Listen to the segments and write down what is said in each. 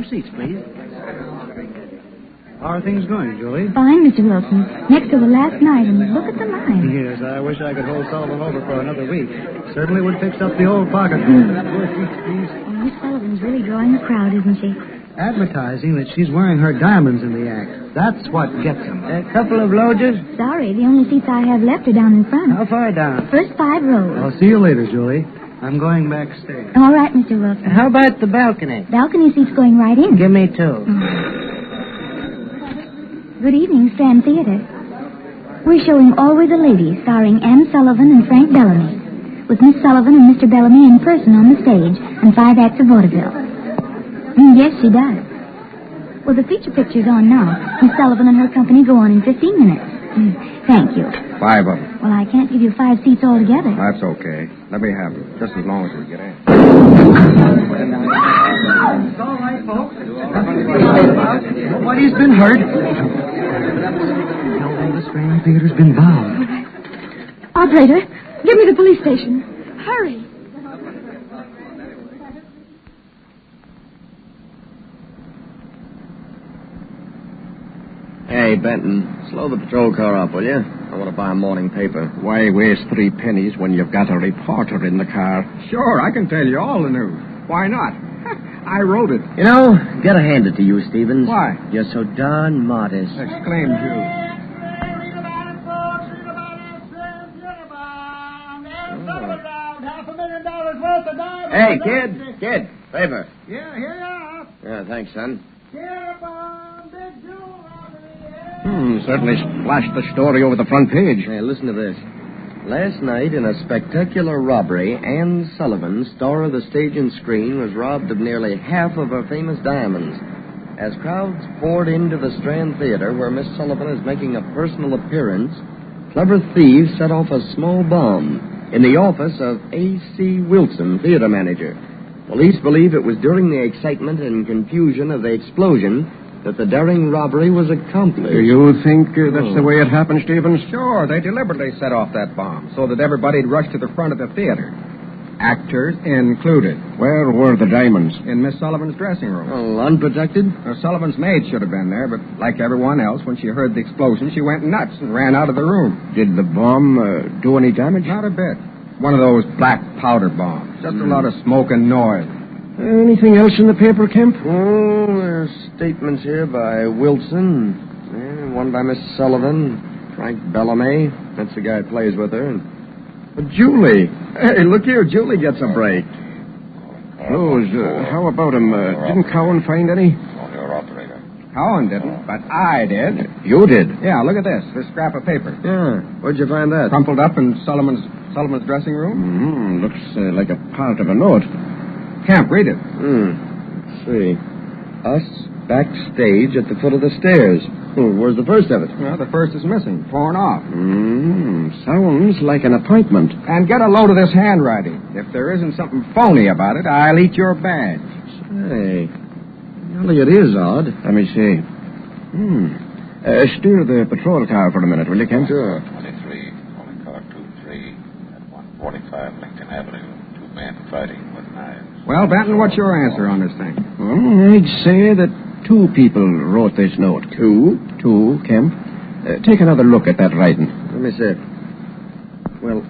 seats, please. How are things going, Julie? Fine, Mr. Wilson. Next over last night, and look at the line. Yes, I wish I could hold Sullivan over for another week. Certainly would fix up the old pocketbook. Miss Sullivan's really drawing a crowd, isn't she? Advertising that she's wearing her diamonds in the act. That's what gets them. A couple of lodges? Sorry, the only seats I have left are down in front. How far down? First 5 rows. I'll see you later, Julie. I'm going backstage. All right, Mr. Wilson. How about the balcony? Balcony seats going right in. Give me 2. Good evening, Strand Theater. We're showing Always a Lady, starring Anne Sullivan and Frank Bellamy, with Miss Sullivan and Mr. Bellamy in person on the stage and 5 acts of vaudeville. Yes, she does. Well, the feature picture's on now. Miss Sullivan and her company go on in 15 minutes. Thank you. 5 of them. Well, I can't give you 5 seats altogether. That's okay. Let me have them, just as long as we get in. It's all right, folks. Nobody's been hurt. Tell them the Strand Theater's been bombed. Operator, give me the police station. Hurry. Hey, Benton, slow the patrol car up, will you? I want to buy a morning paper. Why waste 3 pennies when you've got a reporter in the car? Sure, I can tell you all the news. Why not? I wrote it. You know, gotta hand it to you, Stevens. Why? You're so darn modest. Exclaimed Jules. Hey, kid, favor. Yeah, here you are. Yeah, thanks, son. Certainly splashed the story over the front page. Hey, listen to this. Last night, in a spectacular robbery, Anne Sullivan, star of the stage and screen, was robbed of nearly half of her famous diamonds. As crowds poured into the Strand Theater, where Miss Sullivan is making a personal appearance, clever thieves set off a small bomb in the office of A.C. Wilson, theater manager. Police believe it was during the excitement and confusion of the explosion that the daring robbery was accomplished. Do you think that's the way it happened, Stevens? Sure, they deliberately set off that bomb so that everybody'd rush to the front of the theater. Actors included. Where were the diamonds? In Miss Sullivan's dressing room. Oh, unprotected? Sullivan's maid should have been there, but like everyone else, when she heard the explosion, she went nuts and ran out of the room. Did the bomb do any damage? Not a bit. One of those black powder bombs. Just a lot of smoke and noise. Anything else in the paper, Kemp? Oh, there's statements here by Wilson, one by Miss Sullivan, Frank Bellamy. That's the guy who plays with her. And Julie. Hey, look here. Julie gets a break. Those, how about him? Didn't Cowan find any? Cowan didn't, but I did. You did? Yeah, look at this scrap of paper. Yeah. Where'd you find that? Crumpled up in Sullivan's dressing room. Looks like a part of a note. Can't read it. Let's see. Us backstage at the foot of the stairs. Where's the first of it? Well, the first is missing. Torn off. Sounds like an appointment. And get a load of this handwriting. If there isn't something phony about it, I'll eat your badge. Say, really, it is odd. Let me see. Steer the patrol car for a minute, will you, Kemp? Sure. 23, calling car 23 at 145 Lincoln Avenue. 2 men fighting with knives. Well, Benton, what's your answer on this thing? Well, I'd say that 2 people wrote this note. 2? 2, Kemp. Take another look at that writing. Let me see. Well,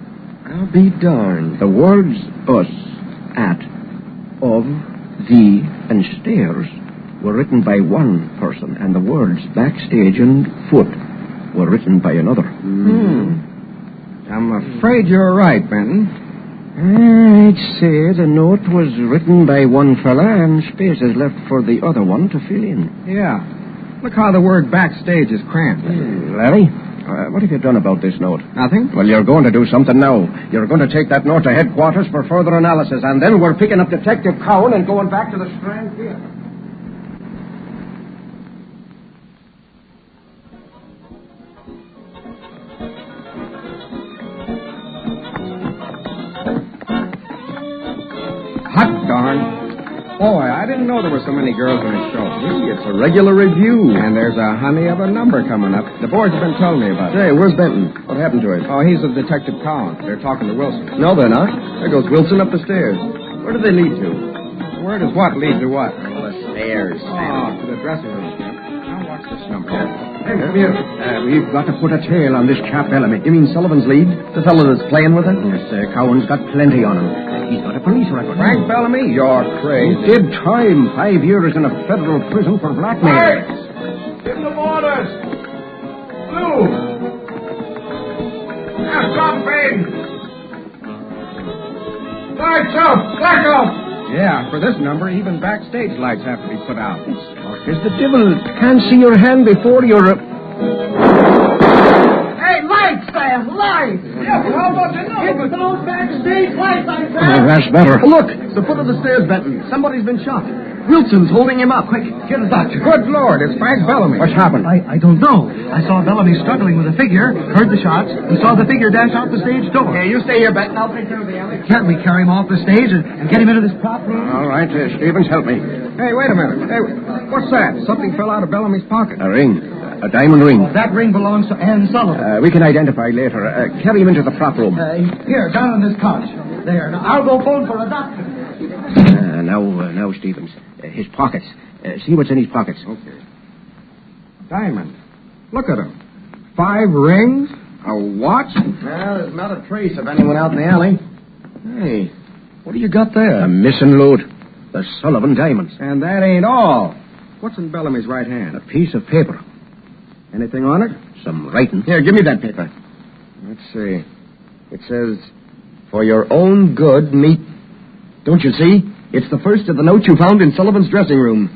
I'll be darned. The words us, at, of, the, and stairs were written by one person, and the words backstage and foot were written by another. I'm afraid you're right, Benton. I'd say the note was written by one fella and spaces left for the other one to fill in. Yeah. Look how the word backstage is cramped. Larry, what have you done about this note? Nothing? Well, you're going to do something now. You're going to take that note to headquarters for further analysis, and then we're picking up Detective Cowan and going back to the Strand Theater. Hot darn. Boy, I didn't know there were so many girls in this show. Gee, it's a regular review. And there's a honey of a number coming up. The boys have been telling me about it. Say, where's Benton? What happened to him? Oh, he's with Detective Cowan. They're talking to Wilson. No, they're not. There goes Wilson up the stairs. Where do they lead to? Where does what lead to what? Well, a Upstairs. Oh, to the dressing room, Kemp. Now watch this number. Hey, come here. We've got to put a tail on this chap Bellamy. You mean Sullivan's lead? The fellow that's playing with it? Yes, Cowan's got plenty on him. He's got a police record. Frank Bellamy, you're He crazy. did time, 5 years in a federal prison for blackmail. Give them orders! Blue! Now jump in! Lights up! Blackout! Yeah, for this number, even backstage lights have to be put out. Is the devil can't see your hand before you're... Hey, lights there! Lights! Yeah, how about the It's those backstage lights, I said! Oh, that's better. Look, the foot of the stairs, Benton. Somebody's been shot. Wilson's holding him up. Quick, get a doctor. Good Lord, it's Frank Bellamy. What's happened? I don't know. I saw Bellamy struggling with a figure, heard the shots, and saw the figure dash out the stage door. Hey, you stay here, Benton. I'll take care of the alley. Can't we carry him off the stage and get him into this prop room? All right, Stevens, help me. Hey, wait a minute. Hey, what's that? Something fell out of Bellamy's pocket. A ring. A diamond ring. That ring belongs to Ann Sullivan. We can identify later. Carry him into the prop room. Here, down on this couch. There. Now, I'll go phone for a doctor. Now, Stevens. His pockets. See what's in his pockets. Okay. Diamond. Look at him. 5 rings, a watch. Well, there's not a trace of anyone out in the alley. Hey, what do you got there? A missing load. The Sullivan diamonds. And that ain't all. What's in Bellamy's right hand? A piece of paper. Anything on it? Some writing. Here, give me that paper. Let's see. It says, for your own good, meet... Don't you see? It's the first of the notes you found in Sullivan's dressing room.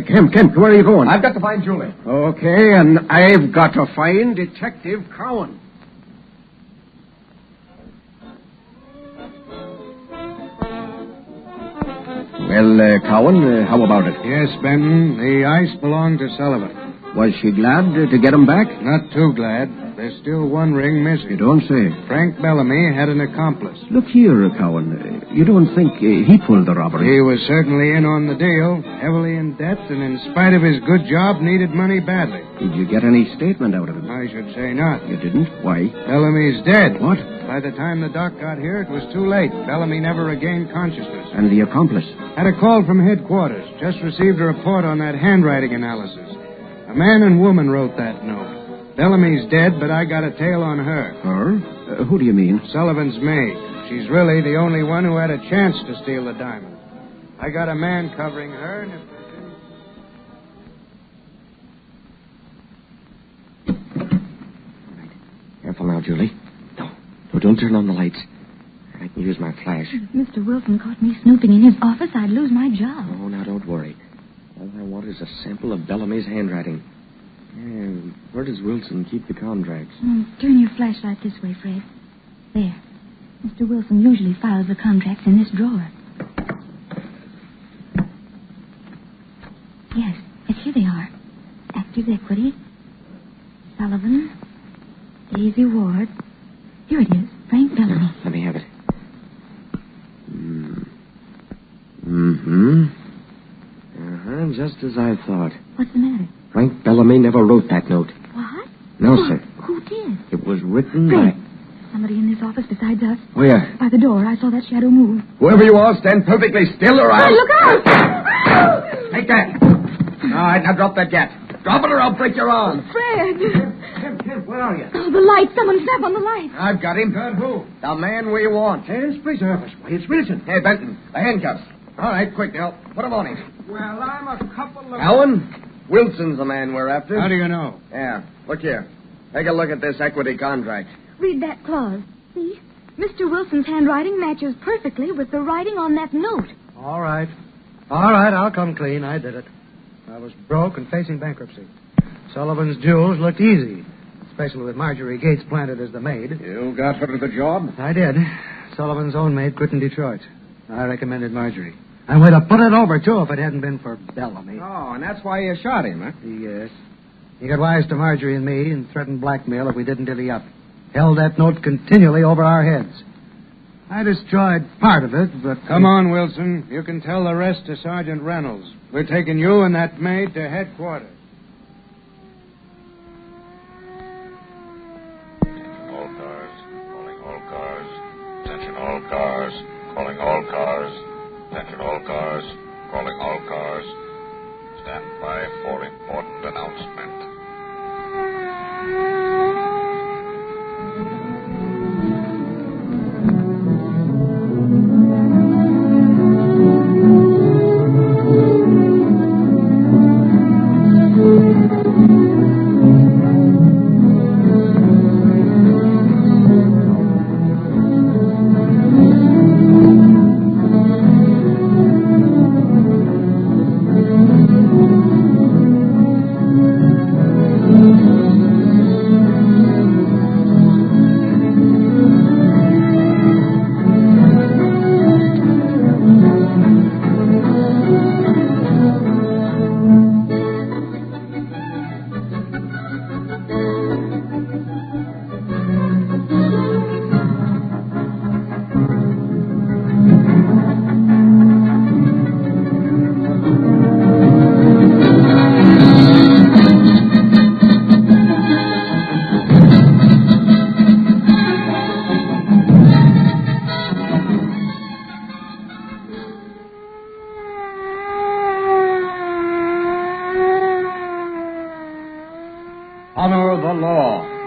Kemp, where are you going? I've got to find Julie. Okay, and I've got to find Detective Cowan. Well, Cowan, how about it? Yes, Benton. The ice belonged to Sullivan. Was she glad to get him back? Not too glad. There's still one ring missing. You don't say. Frank Bellamy had an accomplice. Look here, Cowan. You don't think he pulled the robbery? He was certainly in on the deal, heavily in debt, and in spite of his good job, needed money badly. Did you get any statement out of him? I should say not. You didn't? Why? Bellamy's dead. What? By the time the doc got here, it was too late. Bellamy never regained consciousness. And the accomplice? Had a call from headquarters. Just received a report on that handwriting analysis. A man and woman wrote that note. Bellamy's dead, but I got a tail on her. Her? Who do you mean? Sullivan's maid. She's really the only one who had a chance to steal the diamond. I got a man covering her, and if... Careful now, Julie. No, don't turn on the lights. I can use my flash. If Mr. Wilson caught me snooping in his office, I'd lose my job. Oh, now, don't worry. All I want is a sample of Bellamy's handwriting. And where does Wilson keep the contracts? Turn your flashlight this way, Fred. There. Mr. Wilson usually files the contracts in this drawer. Yes, here they are. Active Equity, Sullivan, Daisy Ward. Here it is, Frank Bellamy. Let me have it. Mm-hmm. Just as I thought. What's the matter? Frank Bellamy never wrote that note. What? No, sir. Who did? It was written Fred. by... Somebody in this office besides us. Where? By the door. I saw that shadow move. Whoever you are, stand perfectly still or I'll... Fred, look out! Take that. All right, now drop that gat. Drop it or I'll break your arm. Fred! Kemp, where are you? Oh, the light. Someone step on the light. I've got him. Got who? The man we want. Hands, preserve us. Why, it's Wilson. Hey, Benton, the handcuffs. All right, quick now. Put them on him. Well, I'm a couple of... Cowan, Wilson's the man we're after. How do you know? Yeah, look here. Take a look at this equity contract. Read that clause. See? Mr. Wilson's handwriting matches perfectly with the writing on that note. All right, I'll come clean. I did it. I was broke and facing bankruptcy. Sullivan's jewels looked easy, especially with Marjorie Gates planted as the maid. You got her to the job? I did. Sullivan's own maid quit in Detroit. I recommended Marjorie. And we'd have put it over, too, if it hadn't been for Bellamy. Oh, and that's why you shot him, huh? Yes. He got wise to Marjorie and me and threatened blackmail if we didn't dilly up. Held that note continually over our heads. I destroyed part of it, but... Come on, Wilson. You can tell the rest to Sergeant Reynolds. We're taking you and that maid to headquarters. All cars. Calling all cars. Attention all cars. Calling all cars. Attention all cars. Calling all cars. Stand by for important announcement. Honor the law.